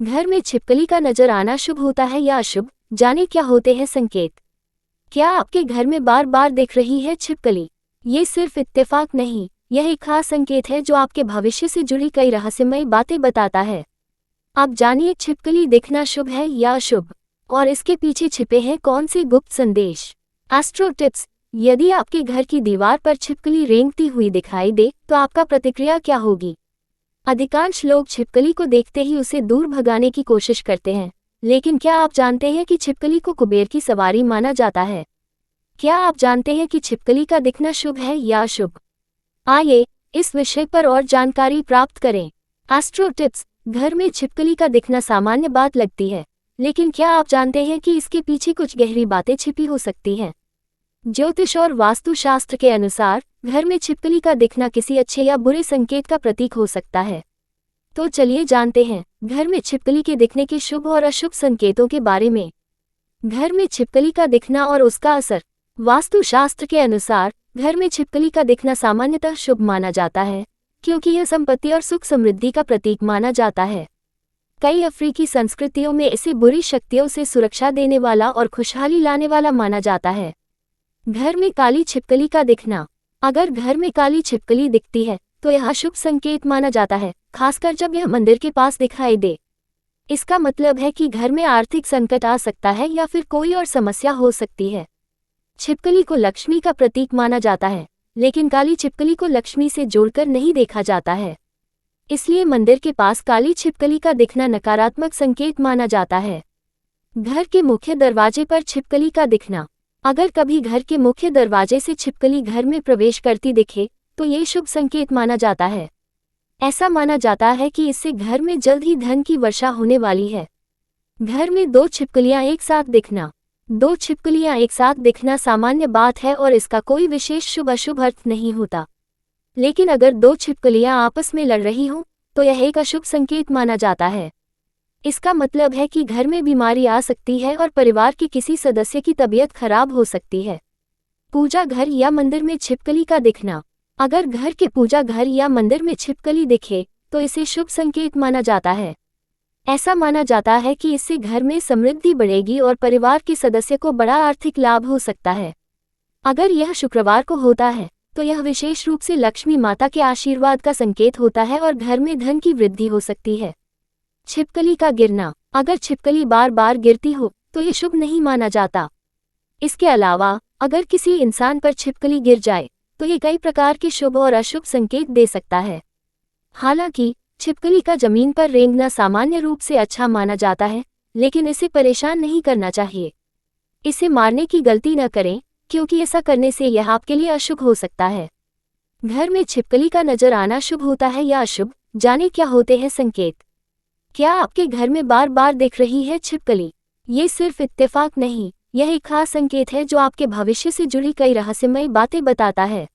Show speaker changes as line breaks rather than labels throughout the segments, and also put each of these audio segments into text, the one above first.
घर में छिपकली का नजर आना शुभ होता है या अशुभ? जाने क्या होते हैं संकेत। क्या आपके घर में बार बार दिख रही है छिपकली? ये सिर्फ इत्तेफाक नहीं, यह एक खास संकेत है जो आपके भविष्य से जुड़ी कई रहस्यमयी बातें बताता है। आप जानिए छिपकली दिखना शुभ है या अशुभ, और इसके पीछे छिपे हैं कौन से गुप्त संदेश। Astro tips. यदि आपके घर की दीवार पर छिपकली रेंगती हुई दिखाई दे तो आपका प्रतिक्रिया क्या होगी? अधिकांश लोग छिपकली को देखते ही उसे दूर भगाने की कोशिश करते हैं, लेकिन क्या आप जानते हैं कि छिपकली को कुबेर की सवारी माना जाता है? क्या आप जानते हैं कि छिपकली का दिखना शुभ है या अशुभ? आइए इस विषय पर और जानकारी प्राप्त करें। Astro tips. घर में छिपकली का दिखना सामान्य बात लगती है, लेकिन क्या आप जानते हैं कि इसके पीछे कुछ गहरी बातें छिपी हो सकती हैं? ज्योतिष और वास्तुशास्त्र के अनुसार घर में छिपकली का दिखना किसी अच्छे या बुरे संकेत का प्रतीक हो सकता है। तो चलिए जानते हैं घर में छिपकली के दिखने के शुभ और अशुभ संकेतों के बारे में। घर में छिपकली का दिखना और उसका असर। वास्तुशास्त्र के अनुसार घर में छिपकली का दिखना सामान्यतः शुभ माना जाता है, क्योंकि यह संपत्ति और सुख समृद्धि का प्रतीक माना जाता है। कई अफ्रीकी संस्कृतियों में इसे बुरी शक्तियों से सुरक्षा देने वाला और खुशहाली लाने वाला माना जाता है। घर में काली छिपकली का दिखना। अगर घर में काली छिपकली दिखती है तो यह शुभ संकेत माना जाता है, खासकर जब यह मंदिर के पास दिखाई दे। इसका मतलब है कि घर में आर्थिक संकट आ सकता है या फिर कोई और समस्या हो सकती है। छिपकली को लक्ष्मी का प्रतीक माना जाता है, लेकिन काली छिपकली को लक्ष्मी से जोड़कर नहीं देखा जाता है। इसलिए मंदिर के पास काली छिपकली का दिखना नकारात्मक संकेत माना जाता है। घर के मुख्य दरवाजे पर छिपकली का दिखना। अगर कभी घर के मुख्य दरवाजे से छिपकली घर में प्रवेश करती दिखे तो ये शुभ संकेत माना जाता है। ऐसा माना जाता है कि इससे घर में जल्द ही धन की वर्षा होने वाली है। घर में दो छिपकलियां एक साथ दिखना। दो छिपकलियां एक साथ दिखना सामान्य बात है और इसका कोई विशेष शुभ अशुभ अर्थ नहीं होता। लेकिन अगर दो छिपकलियां आपस में लड़ रही हों तो यह एक अशुभ संकेत माना जाता है। इसका मतलब है कि घर में बीमारी आ सकती है और परिवार के किसी सदस्य की तबीयत खराब हो सकती है। पूजा घर या मंदिर में छिपकली का दिखना। अगर घर के पूजा घर या मंदिर में छिपकली दिखे तो इसे शुभ संकेत माना जाता है। ऐसा माना जाता है कि इससे घर में समृद्धि बढ़ेगी और परिवार के सदस्य को बड़ा आर्थिक लाभ हो सकता है। अगर यह शुक्रवार को होता है तो यह विशेष रूप से लक्ष्मी माता के आशीर्वाद का संकेत होता है और घर में धन की वृद्धि हो सकती है। छिपकली का गिरना। अगर छिपकली बार बार गिरती हो तो ये शुभ नहीं माना जाता। इसके अलावा अगर किसी इंसान पर छिपकली गिर जाए तो ये कई प्रकार के शुभ और अशुभ संकेत दे सकता है। हालांकि छिपकली का जमीन पर रेंगना सामान्य रूप से अच्छा माना जाता है, लेकिन इसे परेशान नहीं करना चाहिए। इसे मारने की गलती न करें, क्योंकि ऐसा करने से यह आपके लिए अशुभ हो सकता है। घर में छिपकली का नजर आना शुभ होता है या अशुभ? जाने क्या होते हैं संकेत। क्या आपके घर में बार बार दिख रही है छिपकली? ये सिर्फ इत्तेफाक नहीं, यह एक खास संकेत है जो आपके भविष्य से जुड़ी कई रहस्यमयी बातें बताता है।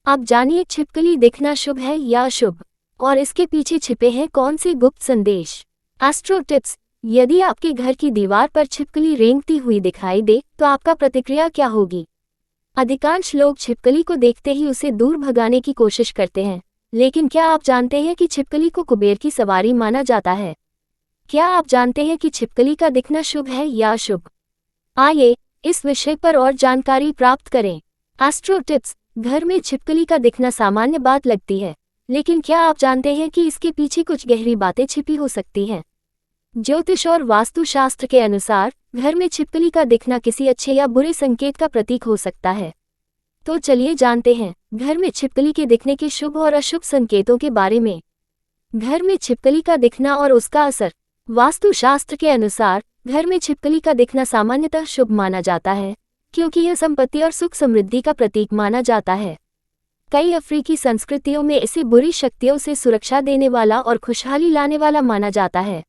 अब जानिए छिपकली दिखना शुभ है या अशुभ, और इसके पीछे छिपे हैं कौन से गुप्त संदेश। Astro tips. यदि आपके घर की दीवार पर छिपकली रेंगती हुई दिखाई दे तो आपका प्रतिक्रिया क्या होगी? अधिकांश लोग छिपकली को देखते ही उसे दूर भगाने की कोशिश करते हैं, लेकिन क्या आप जानते हैं कि छिपकली को कुबेर की सवारी माना जाता है? क्या आप जानते हैं कि छिपकली का दिखना शुभ है या अशुभ? आइए इस विषय पर और जानकारी प्राप्त करें। Astro tips. घर में छिपकली का दिखना सामान्य बात लगती है, लेकिन क्या आप जानते हैं कि इसके पीछे कुछ गहरी बातें छिपी हो सकती हैं? ज्योतिष और वास्तुशास्त्र के अनुसार घर में छिपकली का दिखना किसी अच्छे या बुरे संकेत का प्रतीक हो सकता है। तो चलिए जानते हैं घर में छिपकली के दिखने के शुभ और अशुभ संकेतों के बारे में। घर में छिपकली का दिखना और उसका असर। वास्तुशास्त्र के अनुसार घर में छिपकली का दिखना सामान्यतः शुभ माना जाता है, क्योंकि यह संपत्ति और सुख समृद्धि का प्रतीक माना जाता है। कई अफ्रीकी संस्कृतियों में इसे बुरी शक्तियों से सुरक्षा देने वाला और खुशहाली लाने वाला माना जाता है।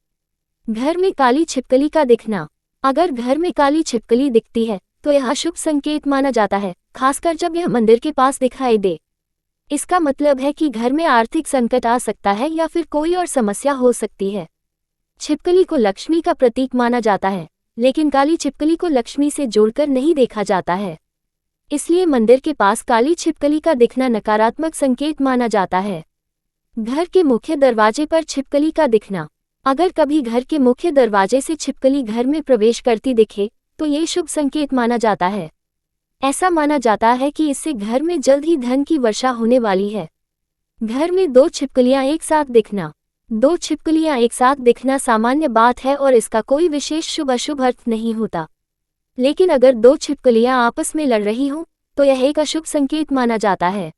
घर में काली छिपकली का दिखना। अगर घर में काली छिपकली दिखती है तो यह शुभ संकेत माना जाता है, खासकर जब यह मंदिर के पास दिखाई दे। इसका मतलब है कि घर में आर्थिक संकट आ सकता है या फिर कोई और समस्या हो सकती है। छिपकली को लक्ष्मी का प्रतीक माना जाता है, लेकिन काली छिपकली को लक्ष्मी से जोड़कर नहीं देखा जाता है। इसलिए मंदिर के पास काली छिपकली का दिखना नकारात्मक संकेत माना जाता है। घर के मुख्य दरवाजे पर छिपकली का दिखना। अगर कभी घर के मुख्य दरवाजे से छिपकली घर में प्रवेश करती दिखे तो ये शुभ संकेत माना जाता है। ऐसा माना जाता है कि इससे घर में जल्द ही धन की वर्षा होने वाली है। घर में दो छिपकलियां एक साथ दिखना। दो छिपकलियां एक साथ दिखना सामान्य बात है और इसका कोई विशेष शुभ अशुभ अर्थ नहीं होता। लेकिन अगर दो छिपकलियां आपस में लड़ रही हों तो यह एक अशुभ संकेत माना जाता है।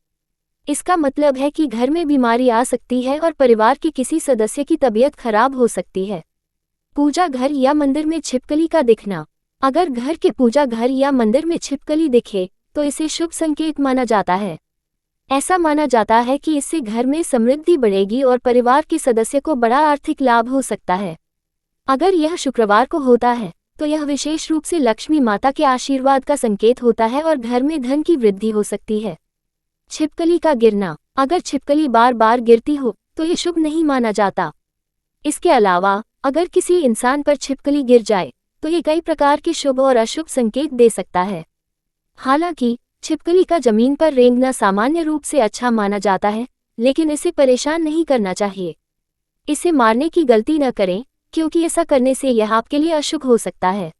इसका मतलब है कि घर में बीमारी आ सकती है और परिवार के किसी सदस्य की तबीयत खराब हो सकती है। पूजा घर या मंदिर में छिपकली का दिखना। अगर घर के पूजा घर या मंदिर में छिपकली दिखे तो इसे शुभ संकेत माना जाता है। ऐसा माना जाता है कि इससे घर में समृद्धि बढ़ेगी और परिवार के सदस्य को बड़ा आर्थिक लाभ हो सकता है। अगर यह शुक्रवार को होता है तो यह विशेष रूप से लक्ष्मी माता के आशीर्वाद का संकेत होता है और घर में धन की वृद्धि हो सकती है। छिपकली का गिरना। अगर छिपकली बार बार गिरती हो तो ये शुभ नहीं माना जाता। इसके अलावा अगर किसी इंसान पर छिपकली गिर जाए तो ये कई प्रकार के शुभ और अशुभ संकेत दे सकता है। हालांकि छिपकली का जमीन पर रेंगना सामान्य रूप से अच्छा माना जाता है, लेकिन इसे परेशान नहीं करना चाहिए। इसे मारने की गलती न करें क्योंकि ऐसा करने से यह आपके लिए अशुभ हो सकता है।